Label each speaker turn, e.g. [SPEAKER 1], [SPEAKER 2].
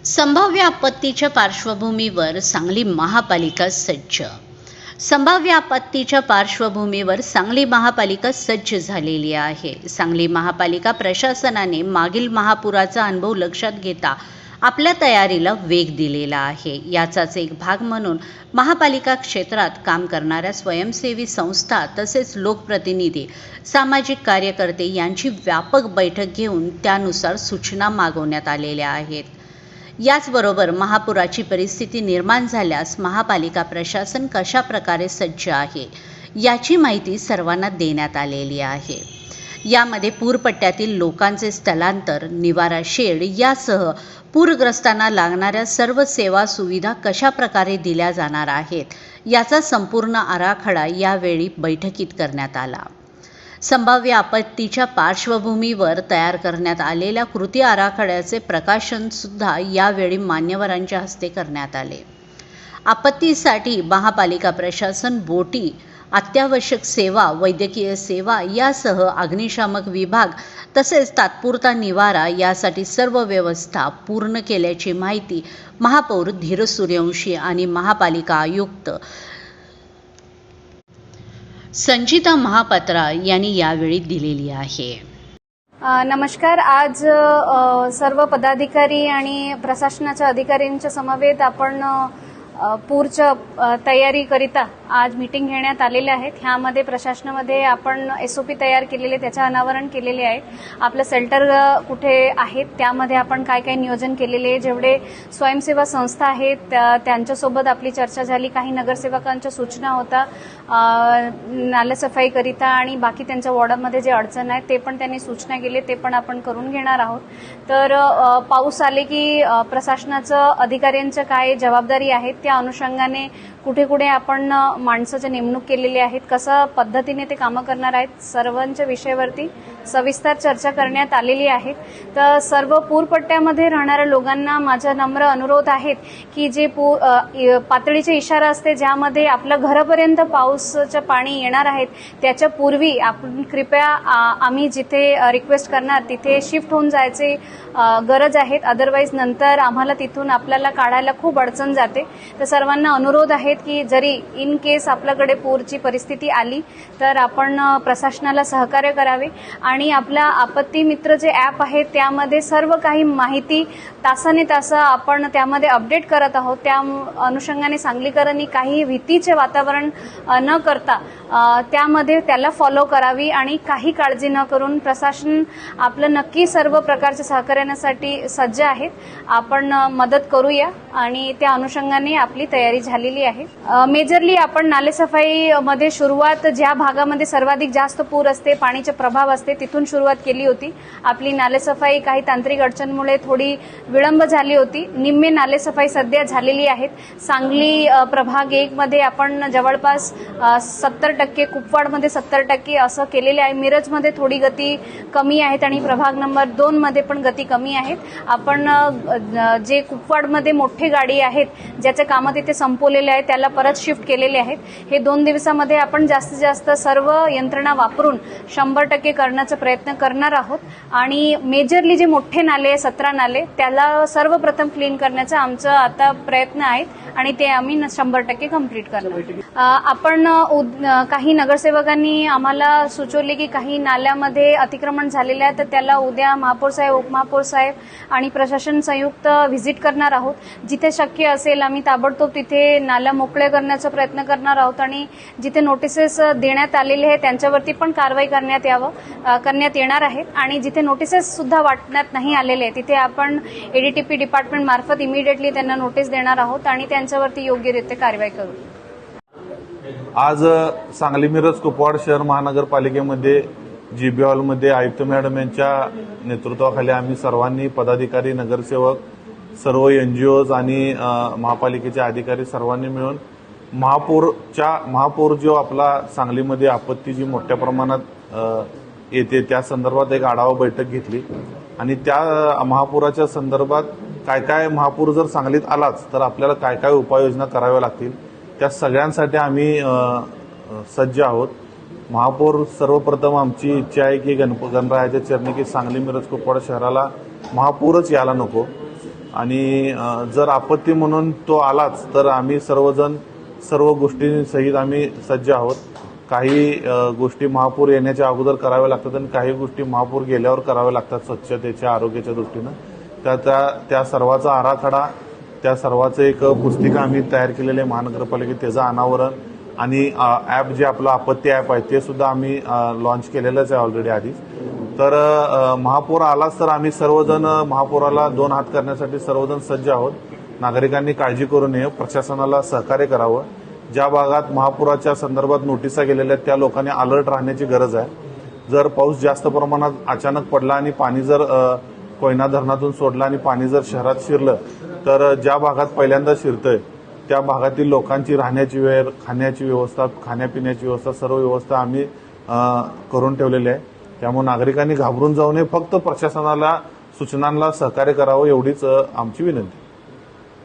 [SPEAKER 1] संभाव्य आपत्तीच्या पार्श्वभूमीवर सांगली महापालिका सज्ज. संभाव्य आपत्तीच्या पार्श्वभूमीवर सांगली महापालिका सज्ज झालेली आहे. सांगली महापालिका प्रशासनाने मागील महापुराचा अनुभव लक्षात घेता आपल्या तयारीला वेग दिलेला आहे. याचाच एक भाग म्हणून महापालिका क्षेत्रात काम करणाऱ्या स्वयंसेवी संस्था तसेच लोकप्रतिनिधी, सामाजिक कार्यकर्ते यांची व्यापक बैठक घेऊन त्यानुसार सूचना मागवण्यात आलेल्या आहेत. याचबरोबर महापुराची परिस्थिती निर्माण झाल्यास महापालिका प्रशासन कशा प्रकारे सज्ज आहे याची माहिती सर्वांना देण्यात आलेली आहे. यामध्ये पूरपट्ट्यातील लोकांचे स्थलांतर, निवारा शेड यासह पूरग्रस्तांना लागणाऱ्या सर्व सेवा सुविधा कशा प्रकारे दिल्या जाणार आहेत याचा संपूर्ण आराखडा यावेळी बैठकीत करण्यात आला. संभाव्य आपत्तीच्या पार्श्वभूमीवर तयार करण्यात आलेल्या कृती आराखड्याचे प्रकाशन सुद्धा यावेळी मान्यवरांच्या हस्ते करण्यात आले. आपत्तीसाठी महापालिका प्रशासन बोटी, अत्यावश्यक सेवा, वैद्यकीय सेवा यासह अग्निशामक विभाग तसेच तात्पुरता निवारा यासाठी सर्व व्यवस्था पूर्ण केल्याची माहिती महापौर धीरज सूर्यवंशी आणि महापालिका आयुक्त संचिता महापात्रा यांनी यावेळी दिलेली आहे.
[SPEAKER 2] नमस्कार. आज सर्व पदाधिकारी आणि प्रशासनाच्या अधिकाऱ्यांच्या समवेत आपण पूरच्या तयारीकरिता आज मीटिंग घेण्यात आलेले आहेत. ह्यामध्ये प्रशासनामध्ये आपण SOP तयार केलेले, त्याचे अनावरण केलेले आहे. आपलं शेल्टर कुठे आहेत त्यामध्ये आपण काय काय नियोजन केलेले आहे. जेवढे स्वयंसेवा संस्था आहेत त्यांच्यासोबत आपली चर्चा झाली. काही नगरसेवकांच्या सूचना होता नालेसफाईकरिता आणि बाकी त्यांच्या वॉर्डामध्ये जे अडचण आहे ते पण त्यांनी सूचना केली, ते पण आपण करून घेणार आहोत. तर पाऊस आले की प्रशासनाचं अधिकाऱ्यांचं काय जबाबदारी आहेत त्या अनुषंगाने कुठे कुठे आपण माणसाची नेमणूक केलेली आहेत, कशा पद्धतीने ते कामं करणार आहेत, सर्वांच्या विषयावरती सविस्तर चर्चा करण्यात आलेली आहे. तर सर्व पूरपट्ट्यामध्ये राहणाऱ्या लोकांना माझा नम्र अनुरोध आहे की जे पातळीचे इशारा असते ज्यामध्ये आपल्या घरापर्यंत पावसाचं पाणी येणार आहेत त्याच्या पूर्वी आपण कृपया आम्ही जिथे रिक्वेस्ट करणार तिथे शिफ्ट होऊन जायचे गरज आहे. अदरवाईज नंतर आम्हाला तिथून आपल्याला काढायला खूप अडचण जाते. तर सर्वांना अनुरोध आहेत की जरी इन केस आपल्याकडे पूरची परिस्थिती आली तर आपण प्रशासनाला सहकार्य करावे आणि आपला आपत्ती मित्र जे ॲप आहे त्यामध्ये सर्व काही माहिती तासाने तास आपण त्यामध्ये अपडेट करत आहोत. त्या अनुषंगाने सांगलीकरांनी काही भीतीचे वातावरण न करता त्यामध्ये त्याला फॉलो करावी आणि काही काळजी न करून प्रशासन आपलं नक्की सर्व प्रकारच्या सहकार्यासाठी सज्ज आहेत. आपण मदत करूया आणि त्या अनुषंगाने आपली तयारी झालेली आहे. मेजरली आपण नालेसफाईमध्ये सुरुवात ज्या भागामध्ये सर्वाधिक जास्त पूर असते, पाणीचे प्रभाव असते तिथून सुरुवात केली होती. आपली नालेसफाई काही तांत्रिक अडचणमुळे थोडी विळंब झाली होती. निम्मे नालेसफाई सध्या झालेली आहेत. सांगली प्रभाग 1 मध्ये आपण जवळपास 70%, कुपवाडमध्ये 70% असं केलेले आहे. मिरजमध्ये थोडी गती कमी आहेत आणि प्रभाग नंबर 2 मध्ये पण गती कमी आहेत. आपण जे कुपवाडमध्ये मोठे गाडी आहेत ज्याचे कामं तिथे संपवलेले आहेत त्याला परत शिफ्ट केलेले आहेत. हे 2 दिवसामध्ये आपण जास्तीत जास्त सर्व यंत्रणा वापरून 100% करण्याचा प्रयत्न करणार आहोत आणि मेजरली जे मोठे नाले 17 नाले त्याला सर्वप्रथम क्लीन करण्याचा आमचा आता प्रयत्न आहेत आणि ते आम्ही 100% कंप्लीट करणार. आपण काही नगरसेवकांनी आम्हाला सुचवले की काही नाल्यामध्ये अतिक्रमण झालेले आहे तर त्याला उद्या महापौर साहेब, उपमहापौर साहेब आणि प्रशासन संयुक्त व्हिजिट करणार आहोत. जिथे शक्य असेल आम्ही ताबडतोब तिथे नाला मोकळे करण्याचा प्रयत्न करणार आहोत आणि जिथे नोटिसेस देण्यात आलेले आहेत त्यांच्यावरती पण कारवाई करण्यात येणार आहेत आणि जिथे नोटिसेस सुद्धा वाटण्यात नाही आलेले तिथे आपण ADTP डिपार्टमेंट मार्फत इमिडिएटली त्यांना नोटीस देणार आहोत आणि त्यांच्यावरती योग्यरित्या कारवाई करू.
[SPEAKER 3] आज सांगली मिरज कुपवाड शहर महानगरपालिकेमध्ये GB हॉलमध्ये आयुक्त मॅडम यांच्या नेतृत्वाखाली आम्ही सर्वांनी पदाधिकारी, नगरसेवक, सर्व NGOज आणि महापालिकेचे अधिकारी सर्वांनी मिळून महापूर जो आपला सांगलीमध्ये आपत्ती जी मोठ्या प्रमाणात येते त्या संदर्भात एक आढावा बैठक घेतली आणि त्या महापुराच्या संदर्भात काय काय महापूर जर सांगलीत आलाच तर आपल्याला काय काय उपाययोजना कराव्या लागतील त्या सगळ्यांसाठी आम्ही सज्ज आहोत. महापौर सर्वप्रथम आमची इच्छा आहे की गणरायाच्या चरणी की सांगली मिरज कुपवाड शहराला महापूरच यायला नको. आणि जर आपत्ती म्हणून तो आलाच तर आम्ही सर्वजण सर्व गोष्टींसहित आम्ही सज्ज आहोत. काही गोष्टी महापूर येण्याच्या अगोदर कराव्या लागतात आणि काही गोष्टी महापूर गेल्यावर कराव्या लागतात स्वच्छतेच्या आरोग्याच्या दृष्टीनं. त्या सर्वाचा आराखडा, त्या सर्वाचं एक पुस्तिका आम्ही तयार केलेली आहे महानगरपालिकेत. त्याचं अनावरण आणि ॲप जे आपलं आपत्ती ॲप आहे ते सुद्धा आम्ही लॉन्च केलेलंच आहे ऑलरेडी आधीच. तर महापूर आलाच तर आम्ही सर्वजण महापुराला दोन हात करण्यासाठी सर्वजण सज्ज आहोत. नागरिकांनी काळजी करू नये, प्रशासनाला सहकार्य करावं. ज्या भागात महापुराच्या संदर्भात नोटिसा गेलेल्या आहेत त्या लोकांनी अलर्ट राहण्याची गरज आहे. जर पाऊस जास्त प्रमाणात अचानक पडला आणि पाणी जर कोयना धरणातून सोडलं आणि पाणी जर शहरात शिरलं तर ज्या भागात पहिल्यांदा शिरतंय त्या भागातील लोकांची राहण्याची वेळ, खाण्याची व्यवस्था, खाण्यापिण्याची व्यवस्था, सर्व व्यवस्था आम्ही करून ठेवलेली आहे. त्यामुळे नागरिकांनी घाबरून जाऊ नये, फक्त प्रशासनाला सूचनांना सहकार्य करावं एवढीच आमची विनंती.